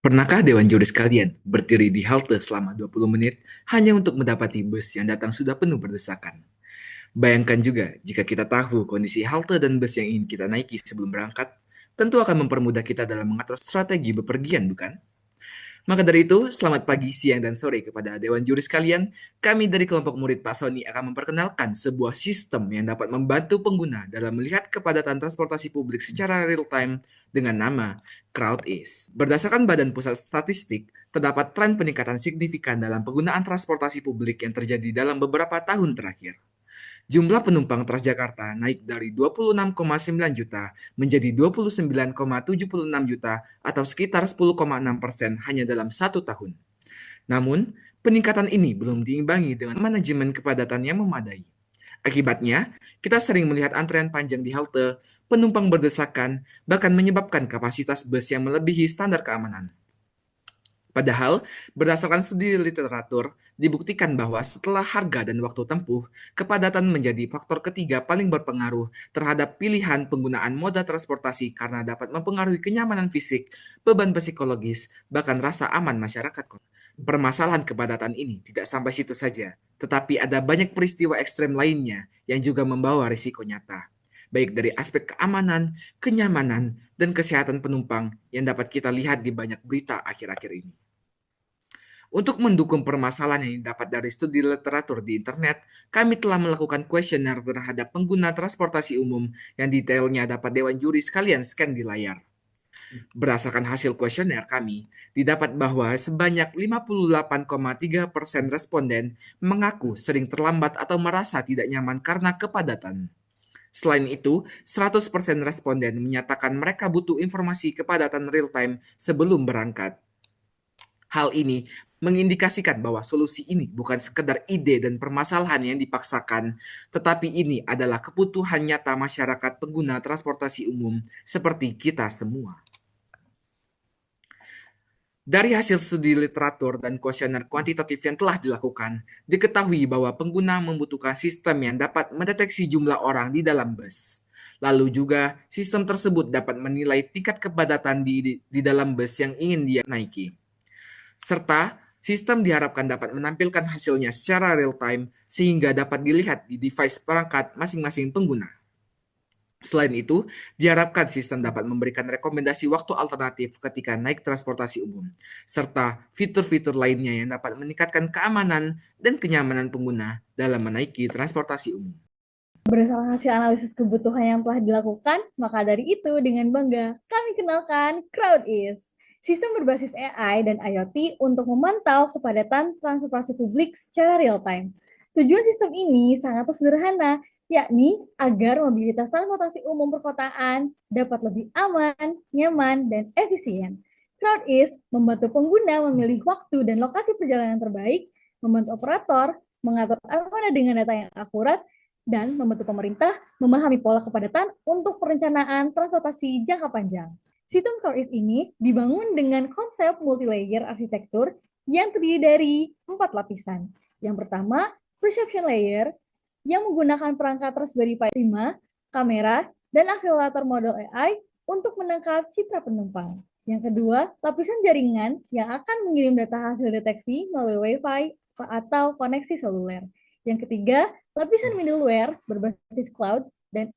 Pernahkah Dewan Juri sekalian berdiri di halte selama 20 menit hanya untuk mendapati bus yang datang sudah penuh berdesakan? Bayangkan juga jika kita tahu kondisi halte dan bus yang ingin kita naiki sebelum berangkat, tentu akan mempermudah kita dalam mengatur strategi bepergian, bukan? Maka dari itu, selamat pagi, siang, dan sore kepada Dewan Juri sekalian. Kami dari kelompok murid Pak Sony akan memperkenalkan sebuah sistem yang dapat membantu pengguna dalam melihat kepadatan transportasi publik secara real-time dengan nama CrowdEase. Berdasarkan Badan Pusat Statistik, terdapat tren peningkatan signifikan dalam penggunaan transportasi publik yang terjadi dalam beberapa tahun terakhir. Jumlah penumpang Transjakarta naik dari 26,9 juta menjadi 29,76 juta atau sekitar 10,6% hanya dalam satu tahun. Namun, peningkatan ini belum diimbangi dengan manajemen kepadatan yang memadai. Akibatnya, kita sering melihat antrean panjang di halte, penumpang berdesakan, bahkan menyebabkan kapasitas bus yang melebihi standar keamanan. Padahal, berdasarkan studi literatur, dibuktikan bahwa setelah harga dan waktu tempuh, kepadatan menjadi faktor ketiga paling berpengaruh terhadap pilihan penggunaan moda transportasi karena dapat mempengaruhi kenyamanan fisik, beban psikologis, bahkan rasa aman masyarakat kota. Permasalahan kepadatan ini tidak sampai situ saja, tetapi ada banyak peristiwa ekstrem lainnya yang juga membawa risiko nyata, baik dari aspek keamanan, kenyamanan, dan kesehatan penumpang yang dapat kita lihat di banyak berita akhir-akhir ini. Untuk mendukung permasalahan yang dapat dari studi literatur di internet, kami telah melakukan kuesioner terhadap pengguna transportasi umum yang detailnya dapat Dewan Juri sekalian scan di layar. Berdasarkan hasil kuesioner kami, didapat bahwa sebanyak 58,3% responden mengaku sering terlambat atau merasa tidak nyaman karena kepadatan. Selain itu, 100% responden menyatakan mereka butuh informasi kepadatan real-time sebelum berangkat. Hal ini mengindikasikan bahwa solusi ini bukan sekedar ide dan permasalahan yang dipaksakan, tetapi ini adalah kebutuhan nyata masyarakat pengguna transportasi umum seperti kita semua. Dari hasil studi literatur dan kuesioner kuantitatif yang telah dilakukan, diketahui bahwa pengguna membutuhkan sistem yang dapat mendeteksi jumlah orang di dalam bus. Lalu juga, sistem tersebut dapat menilai tingkat kepadatan di dalam bus yang ingin dia naiki. Serta, sistem diharapkan dapat menampilkan hasilnya secara real-time sehingga dapat dilihat di device perangkat masing-masing pengguna. Selain itu, diharapkan sistem dapat memberikan rekomendasi waktu alternatif ketika naik transportasi umum, serta fitur-fitur lainnya yang dapat meningkatkan keamanan dan kenyamanan pengguna dalam menaiki transportasi umum. Berdasarkan hasil analisis kebutuhan yang telah dilakukan, maka dari itu dengan bangga kami kenalkan CrowdEase, sistem berbasis AI dan IoT untuk memantau kepadatan transportasi publik secara real-time. Tujuan sistem ini sangat sederhana, yakni agar mobilitas transportasi umum perkotaan dapat lebih aman, nyaman, dan efisien. CrowdEase membantu pengguna memilih waktu dan lokasi perjalanan terbaik, membantu operator mengatur mana dengan data yang akurat, dan membantu pemerintah memahami pola kepadatan untuk perencanaan transportasi jangka panjang. Sistem CrowdEase ini dibangun dengan konsep multi-layer arsitektur yang terdiri dari 4 lapisan. Yang pertama, perception layer yang menggunakan perangkat Raspberry Pi 5, kamera, dan akselerator model AI untuk menangkap citra penumpang. Yang kedua, lapisan jaringan yang akan mengirim data hasil deteksi melalui Wi-Fi atau koneksi seluler. Yang ketiga, lapisan middleware berbasis cloud dan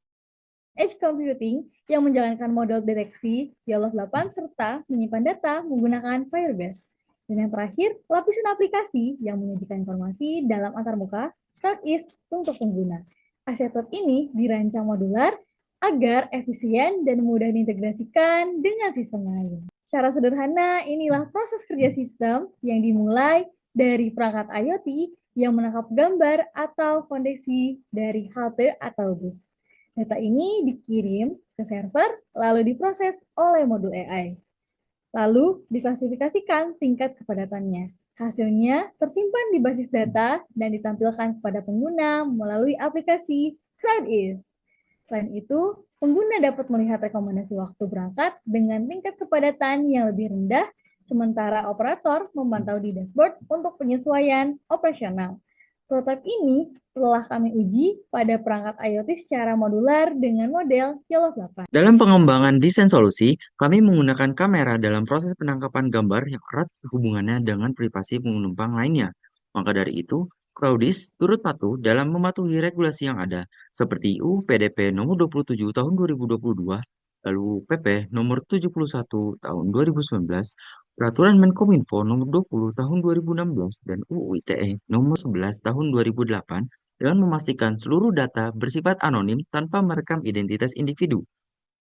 edge computing yang menjalankan model deteksi YOLOv 8 serta menyimpan data menggunakan Firebase. Dan yang terakhir, lapisan aplikasi yang menyajikan informasi dalam antarmuka CrowdEase untuk pengguna. Arsitektur ini dirancang modular agar efisien dan mudah diintegrasikan dengan sistem lain. Secara sederhana, inilah proses kerja sistem yang dimulai dari perangkat IoT yang menangkap gambar atau kondisi dari halte atau bus. Data ini dikirim ke server, lalu diproses oleh modul AI. Lalu diklasifikasikan tingkat kepadatannya. Hasilnya tersimpan di basis data dan ditampilkan kepada pengguna melalui aplikasi CrowdEase. Selain itu, pengguna dapat melihat rekomendasi waktu berangkat dengan tingkat kepadatan yang lebih rendah, sementara operator memantau di dashboard untuk penyesuaian operasional. Prototipe ini telah kami uji pada perangkat IoT secara modular dengan model YOLO 8. Dalam pengembangan desain solusi, kami menggunakan kamera dalam proses penangkapan gambar yang erat hubungannya dengan privasi penumpang lainnya. Maka dari itu, Crowdis turut patuh dalam mematuhi regulasi yang ada, seperti UU PDP nomor 27 tahun 2022, lalu PP nomor 71 tahun 2019, Peraturan Menkominfo nomor 20 tahun 2016, dan UU ITE nomor 11 tahun 2008 dengan memastikan seluruh data bersifat anonim tanpa merekam identitas individu.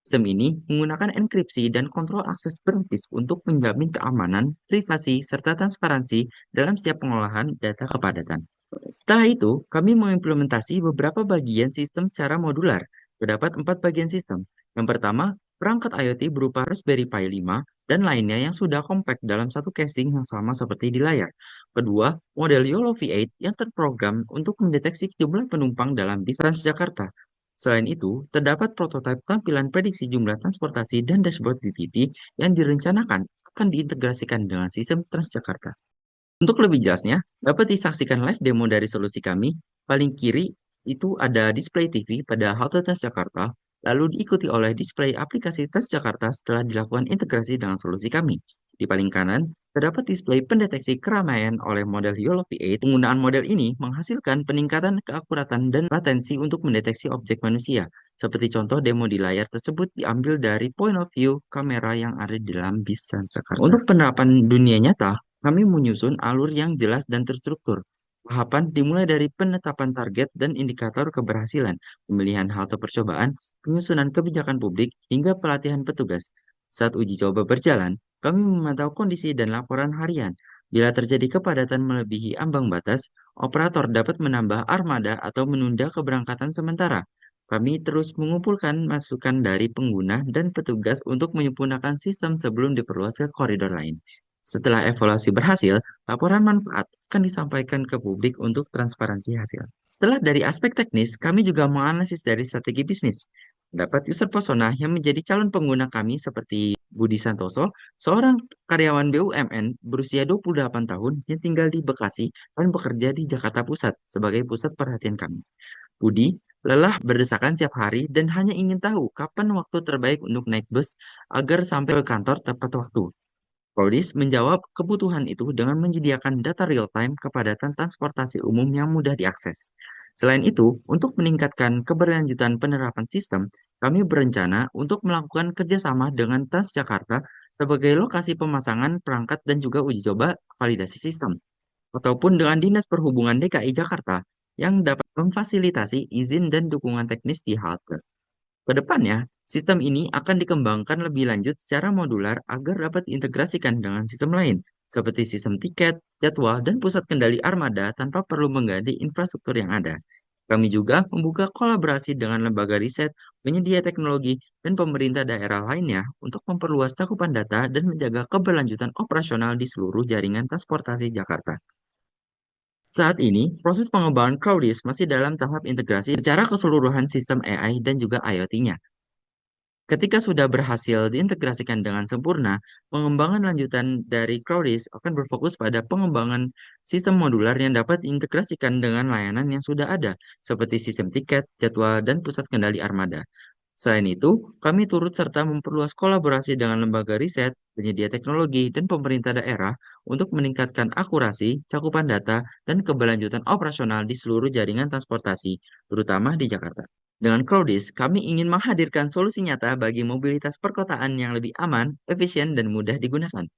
Sistem ini menggunakan enkripsi dan kontrol akses berlapis untuk menjamin keamanan, privasi, serta transparansi dalam setiap pengolahan data kepadatan. Setelah itu, kami mengimplementasi beberapa bagian sistem secara modular. Terdapat 4 bagian sistem. Yang pertama, perangkat IoT berupa Raspberry Pi 5 dan lainnya yang sudah compact dalam satu casing yang sama seperti di layar. Kedua, model YOLO V8 yang terprogram untuk mendeteksi jumlah penumpang dalam bis Transjakarta. Selain itu, terdapat prototipe tampilan prediksi jumlah transportasi dan dashboard di TV yang direncanakan akan diintegrasikan dengan sistem Transjakarta. Untuk lebih jelasnya, dapat disaksikan live demo dari solusi kami. Paling kiri itu ada display TV pada halte Transjakarta, lalu diikuti oleh display aplikasi Transjakarta setelah dilakukan integrasi dengan solusi kami. Di paling kanan, terdapat display pendeteksi keramaian oleh model YOLO V8. Penggunaan model ini menghasilkan peningkatan keakuratan dan latensi untuk mendeteksi objek manusia. Seperti contoh demo di layar tersebut diambil dari point of view kamera yang ada di dalam bis Transjakarta. Untuk penerapan dunia nyata, kami menyusun alur yang jelas dan terstruktur. Tahapan dimulai dari penetapan target dan indikator keberhasilan, pemilihan halte percobaan, penyusunan kebijakan publik, hingga pelatihan petugas. Saat uji coba berjalan, kami memantau kondisi dan laporan harian. Bila terjadi kepadatan melebihi ambang batas, operator dapat menambah armada atau menunda keberangkatan sementara. Kami terus mengumpulkan masukan dari pengguna dan petugas untuk menyempurnakan sistem sebelum diperluas ke koridor lain. Setelah evaluasi berhasil, laporan manfaat akan disampaikan ke publik untuk transparansi hasil. Setelah dari aspek teknis, kami juga menganalisis dari strategi bisnis. Dapat user persona yang menjadi calon pengguna kami seperti Budi Santoso, seorang karyawan BUMN berusia 28 tahun yang tinggal di Bekasi dan bekerja di Jakarta Pusat sebagai pusat perhatian kami. Budi lelah berdesakan setiap hari dan hanya ingin tahu kapan waktu terbaik untuk naik bus agar sampai ke kantor tepat waktu. Prodis menjawab kebutuhan itu dengan menyediakan data real-time kepadatan transportasi umum yang mudah diakses. Selain itu, untuk meningkatkan keberlanjutan penerapan sistem, kami berencana untuk melakukan kerjasama dengan Transjakarta sebagai lokasi pemasangan perangkat dan juga uji coba validasi sistem, ataupun dengan Dinas Perhubungan DKI Jakarta yang dapat memfasilitasi izin dan dukungan teknis di halte. Kedepannya, sistem ini akan dikembangkan lebih lanjut secara modular agar dapat diintegrasikan dengan sistem lain, seperti sistem tiket, jadwal, dan pusat kendali armada tanpa perlu mengganti infrastruktur yang ada. Kami juga membuka kolaborasi dengan lembaga riset, penyedia teknologi, dan pemerintah daerah lainnya untuk memperluas cakupan data dan menjaga keberlanjutan operasional di seluruh jaringan transportasi Jakarta. Saat ini, proses pengembangan Crowdis masih dalam tahap integrasi secara keseluruhan sistem AI dan juga IoT-nya. Ketika sudah berhasil diintegrasikan dengan sempurna, pengembangan lanjutan dari Crowdis akan berfokus pada pengembangan sistem modular yang dapat diintegrasikan dengan layanan yang sudah ada, seperti sistem tiket, jadwal, dan pusat kendali armada. Selain itu, kami turut serta memperluas kolaborasi dengan lembaga riset, penyedia teknologi, dan pemerintah daerah untuk meningkatkan akurasi, cakupan data, dan keberlanjutan operasional di seluruh jaringan transportasi, terutama di Jakarta. Dengan Crowdis, kami ingin menghadirkan solusi nyata bagi mobilitas perkotaan yang lebih aman, efisien, dan mudah digunakan.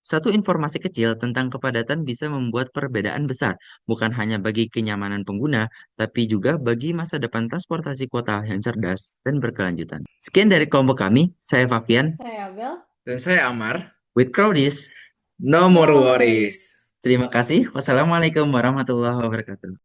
Satu informasi kecil tentang kepadatan bisa membuat perbedaan besar, bukan hanya bagi kenyamanan pengguna, tapi juga bagi masa depan transportasi kota yang cerdas dan berkelanjutan. Sekian dari kelompok kami, saya Fabian, Saya Abel. Dan saya Amar. with Crowdis. No more No more worries. worries. Terima kasih. Wassalamualaikum warahmatullahi wabarakatuh.